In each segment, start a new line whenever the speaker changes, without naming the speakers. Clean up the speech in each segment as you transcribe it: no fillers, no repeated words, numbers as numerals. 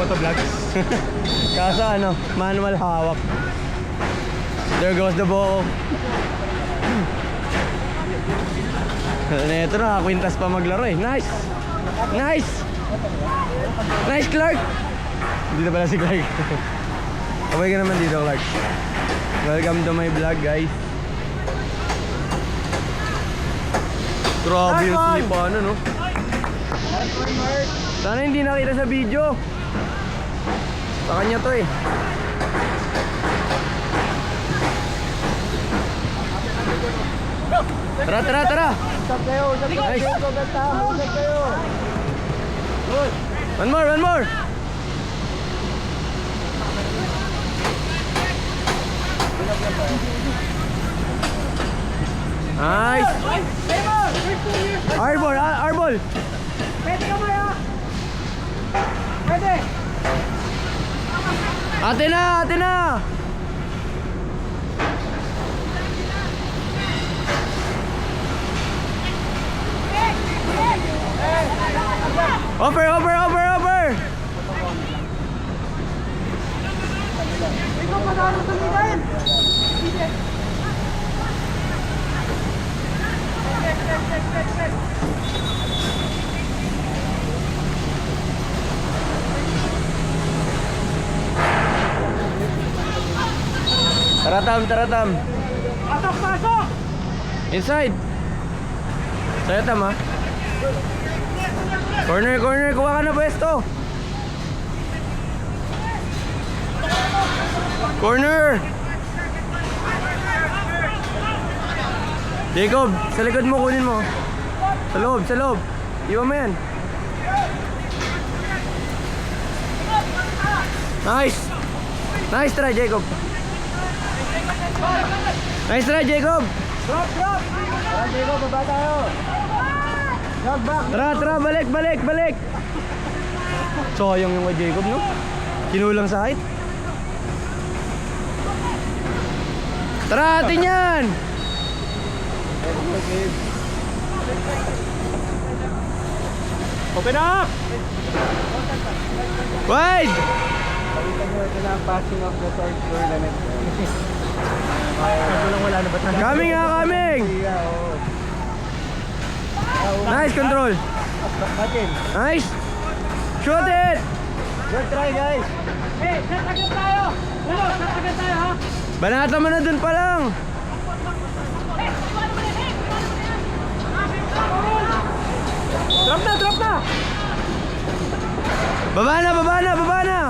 Motovlogs.
Kaso ano, manual hawak. There goes the ball. Ito na, kwintas pa maglaro eh. Nice! Nice! Nice, Clark! Dito pala si Clark. Abay ka naman dito, Clark. Welcome to my vlog, guys. Grabe yung sinipan, no? Sana hindi nakita sa video. Sa kanya to eh. Tara, tara, tara!
Usap kayo, usap kayo.
Nice.
Usap kayo. Good.
One more, one more! Nice! Arbol, arbol!
Pwede ka maya. Pwede.
Ate na, ate na! Over, over, over, over!
Ikaw pa gano'n tumigan.
Taratam, taratam!
Pasok, pasok.
Inside! Saya tama. Corner, corner! Kuha ka na pwesto! Corner! Jacob, sa likod mo, kunin mo. Sa loob, sa loob. Iwan mo yan. Nice! Nice try, Jacob. Nice try, Jacob.
Drop, drop. Tara, Diego, baba tayo. Drop back.
Tara, tara, balik, balik, balik. Sayang yung kay Jacob, no? Kinulang sa height. Tara, atin yan!
Open up.
Wide!
Palitan nyo, ito na ang passing of the third tournament. Wala na ba tayo?
Coming nga, coming! Nice control!
Batin.
Nice! Shoot it!
Good try, guys. Hey, set agad tayo. Ulo, set agad tayo, ha?
Banata mo na dun pa lang!
Drop na, drop na.
Baba na, baba na, baba na!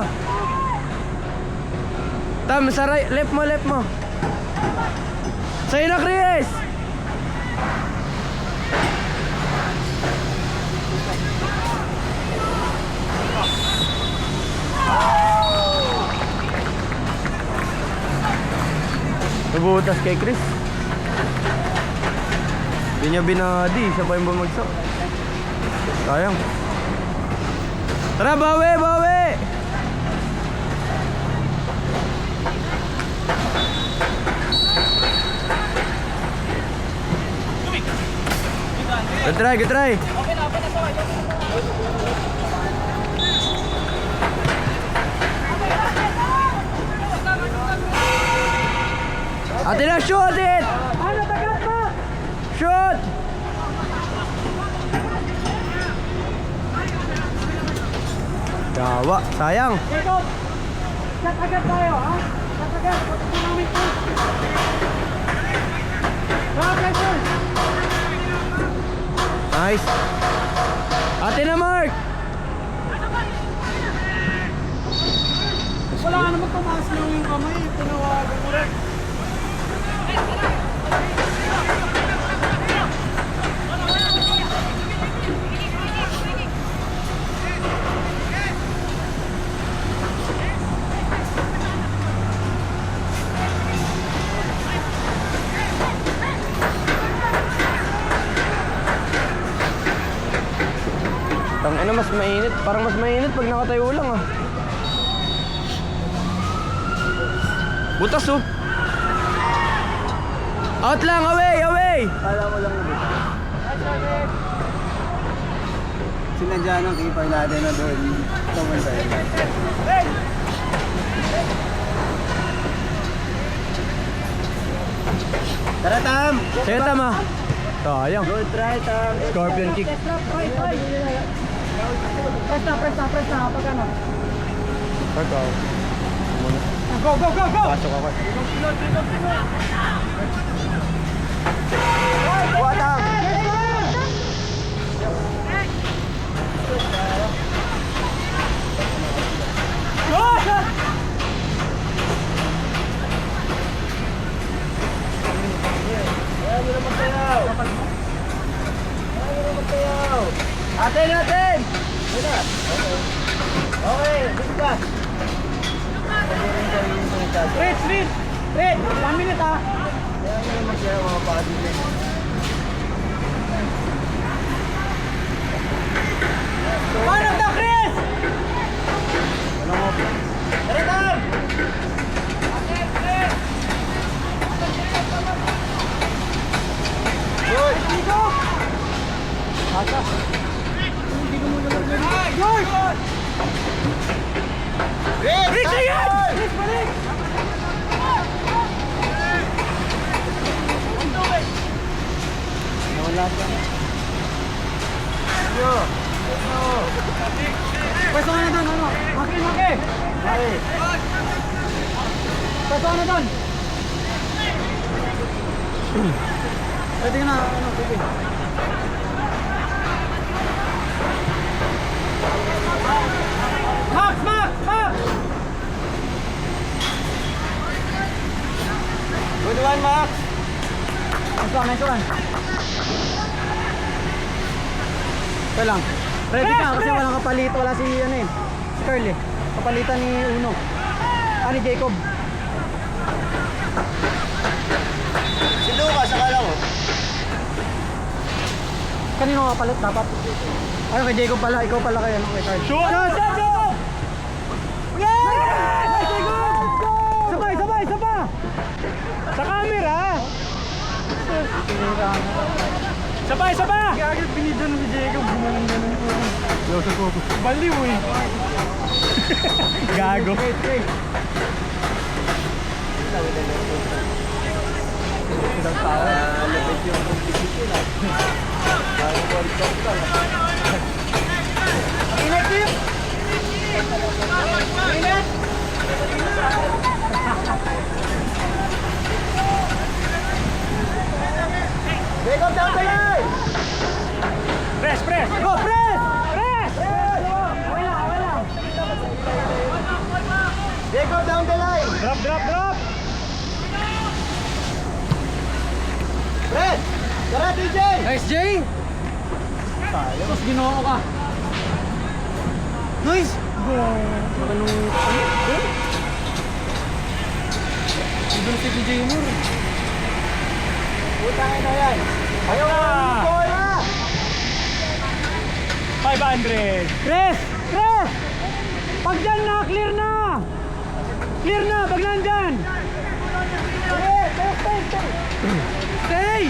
Tam, sa right, left mo, left mo. Sa'yo na, Chris! Nabutas kay Chris. Hindi niya binadi, siya pa yung bumagsak. Sayang. Tara, bawi, bawi! Good try, good try. Ate na, shoot it!
Ano, tagat mo?
Shoot! Gawa, sayang.
Jacob, set agad tayo, ha? Set agad, pati mo namin po. Drop pressure.
Nice. Ate na, Mark!
Wala ka naman tumaas lang yung kamay. Tinawagan mo rin.
Tangina, mas mainit. Parang mas mainit pag nakatayo lang ah. Butas oh. Out lang, away, away.
Kala mo lang ulit. Sinadya ng keeper natin na doon. Tara, Tam!
Sige, tama. Sayang.
Good try, Tam!
Scorpion kick.
Press na. Pag ano?
Ikaw.
Go!
Pasok ako.
Buha, Tam! Atin! Okay, bisit ka. Red! 1 minute ah. Kaya nga naman siya mga pagkakas. One of the Chris! Tara, Tam! Good! Go! Hasa! Good! Rich again! Rich balik! Nawala siya. Yo! Pwesto ka na doon, ano? Maki! Pwesto ka na doon! Pwede ka na, ano, pipi. Max! Good one, Max! Nice one. Ito lang. Ready ka kasi walang kapalit. Wala si, ano eh, si Carl eh. Kapalitan ni Uno. Ni Jacob. Si Lucas, akala ko. Kanino kapalit dapat? Ano kay Jacob pala? Ikaw pala kay, ano, kay Carl. Shoot! Sabay! Sa camera! Sabay! Agad binidyan ni Jacob. Gumalang ganun po.
Losa ko.
Baliw eh.
Gago.
Wait. Inactive! Jacob, down the line! Press! Go, press! Wala. Jacob, down the line! Drop! Press! Tara, DJ!
Nice, Jay!
Tapos ginawa ko ka.
Nice!
Anong...
Ibon si DJ Moore.
Putangin na yan! Ayaw na! Bola! 500! Chris! Pag dyan na, clear na! Pag nandyan!
Stay!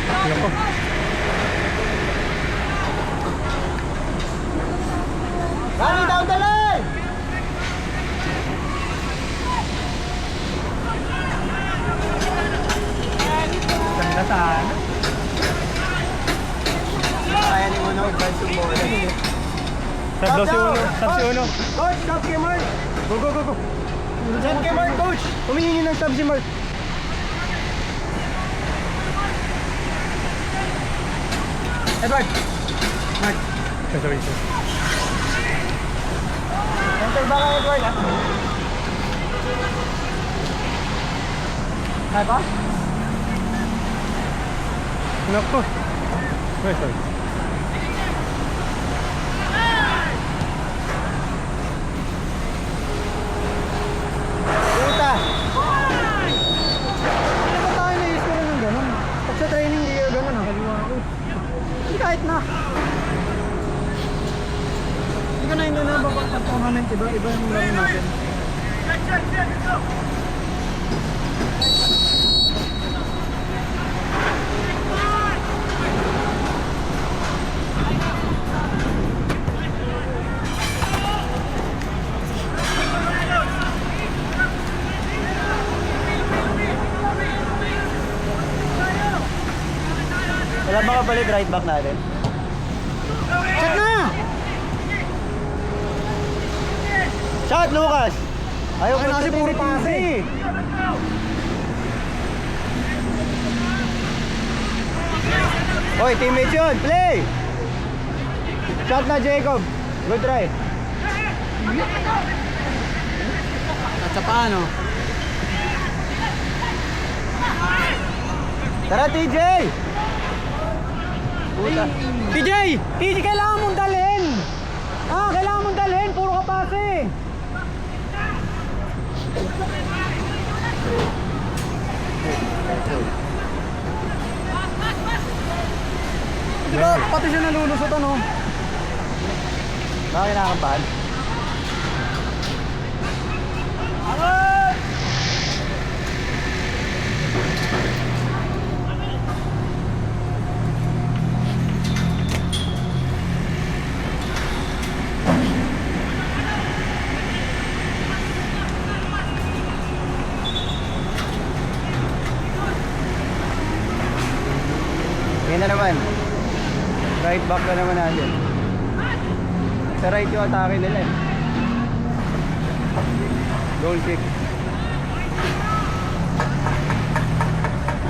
Nako.
Rally down the line! Ganda sana. Kaya ni Uno, advance yung bola. Sab si Uno. Coach, sab kay Mark. Go. Sab kay Mark, coach. Humingi ng sab si Mark. Edward. Mark.
Sorry.
Enter ba ka, Edward? Kaya ba?
Nako. Sorry.
Puta! Hindi ba tayo na-use ng gano'n? Pag sa training, hindi ka gano'n. Kaliwa ako. Hindi kahit na. Hindi na babak-tournament. Iba yung laro natin. balik right back natin. Shot na! Shot, Lucas! Ayaw ko kasi puro pase. Hoy, teammates yun! Play! Shot na, Jacob! Good try! At sa paano? Tara, TJ! Puta. TJ! TJ, kailangan mong dalhin! Kailangan mong dalhin! Puro ka pase! Diba, pati siya nalulusot ano? Bakit nakakabahan? Yan na naman. Right back na naman natin. Sa right yung atake nila eh. Goal kick.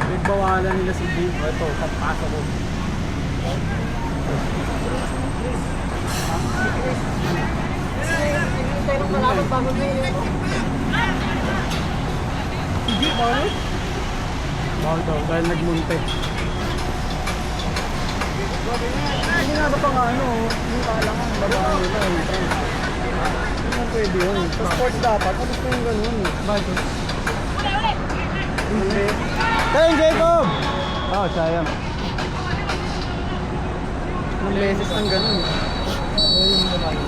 Nagbawalan nila si Dave. Ito, pagpasok ko. Pero malapit bago nila yun. Hindi, bawal? Bawal daw, dahil nagmunte. Hindi nga ba pang ano, yung kalangan, babae nila, yung trans. Hindi nga pwede yun. Sa sports dapat, tapos ko yung ganun. Bakit? Hindi. Tayo, Jacob! Sayang. Ang beses ng ganun. Ayun yung babae.